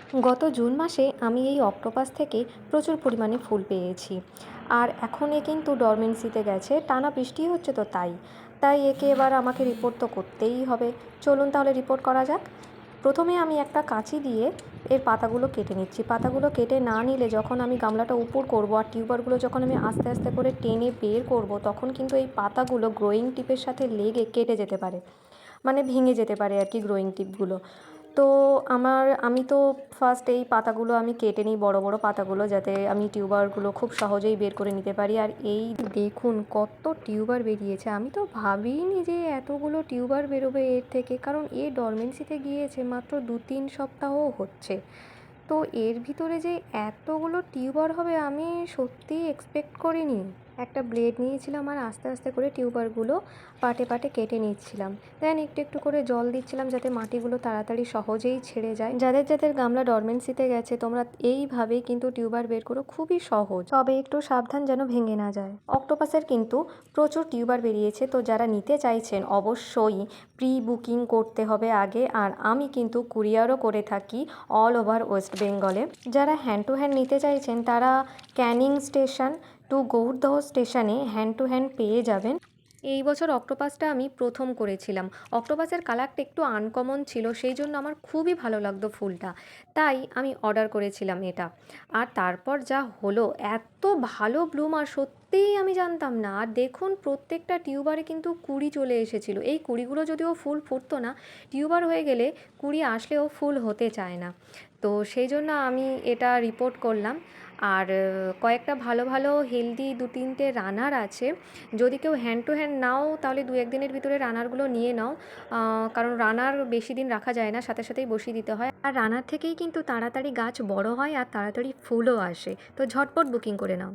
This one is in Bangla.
গত জুন মাসে আমি এই অক্টোপাস থেকে প্রচুর পরিমাণে ফুল পেয়েছি। আর এখন এ কিন্তু ডরমেন্সিতে গেছে, টানা বৃষ্টি হচ্ছে তো তাই। তাই একে এবার আমাকে রিপোর্ট তো করতেই হবে। চলুন তাহলে রিপোর্ট করা যাক। প্রথমে আমি একটা কাঁচি দিয়ে এর পাতাগুলো কেটে নিচ্ছি। পাতাগুলো কেটে না নিলে যখন আমি গামলাটা উপর করব আর টিউবারগুলো যখন আমি আস্তে আস্তে করে টেনে বের করব, তখন কিন্তু এই পাতাগুলো গ্রোয়িং টিপের সাথে লেগে কেটে যেতে পারে, মানে ভেঙে যেতে পারে আর কি গ্রোয়িং টিপগুলো। তো আমি তো ফার্স্ট এই পাতাগুলো আমি কেটে নিই, বড় বড় পাতাগুলো, যাতে আমি টিউবারগুলো খুব সহজেই বের করে নিতে পারি। আর এই দেখুন কত টিউবার বেরিয়েছে, আমি তো ভাবিনি যে এতগুলো টিউবার বেরোবে এর থেকে, কারণ এ ডরমেন্সিতে গিয়েছে মাত্র 2-3 সপ্তাহ হচ্ছে। তো এর ভিতরে যে এতগুলো টিউবার হবে আমি সত্যিই এক্সপেক্ট করিনি। একটা ব্লেড নিয়েছিলাম আর আস্তে আস্তে করে টিউবারগুলো পাটে পাটে কেটে নিচ্ছিলাম। দেন একটু একটু করে জল দিচ্ছিলাম যাতে মাটিগুলো তাড়াতাড়ি সহজেই ছেড়ে যায়। যাদের যাদের গামলা ডরমেন্সিতে গেছে তোমরা এইভাবেই কিন্তু টিউবার বের করো, খুবই সহজ, তবে একটু সাবধান যেন ভেঙে না যায়। অক্টোপাসের কিন্তু প্রচুর টিউবার বেরিয়েছে, তো যারা নিতে চাইছেন অবশ্যই প্রি বুকিং করতে হবে আগে। আর আমি কিন্তু কুরিয়ারও করে থাকি অল ওভার ওয়েস্ট বেঙ্গলে। যারা হ্যান্ড টু হ্যান্ড নিতে চাইছেন তারা ক্যানিং স্টেশন টু গৌড়দহ স্টেশনে হ্যান্ড টু হ্যান্ড পেয়ে যাবেন। এই বছর অক্টোপাসটা আমি প্রথম করেছিলাম। অক্টোপাসের কালারটা একটু আনকমন ছিল, সেই জন্য আমার খুবই ভালো লাগতো ফুলটা, তাই আমি অর্ডার করেছিলাম এটা। আর তারপর যা হলো, এত ভালো ব্লুম, আর সত্যিই আমি জানতাম না। আর দেখুন প্রত্যেকটা টিউবারে কিন্তু কুঁড়ি চলে এসেছিলো। এই কুঁড়িগুলো যদিও ফুল ফুটতো না, টিউবার হয়ে গেলে কুঁড়ি আসলেও ফুল হতে চায় না। তো সেই জন্য আমি এটা রিপোর্ট করলাম। আর কয়েকটা ভালো ভালো হেলদি 2-3টে রানার আছে। যদি কেউ হ্যান্ড টু হ্যান্ড নাও তাহলে 2-1 দিনের ভিতরে রানারগুলো নিয়ে নাও, কারণ রানার বেশি দিন রাখা যায় না, সাথে সাথেই বসিয়ে দিতে হয়। আর রানার থেকেই কিন্তু তাড়াতাড়ি গাছ বড় হয় আর তাড়াতাড়ি ফুলও আসে, তো ঝটপট বুকিং করে নাও।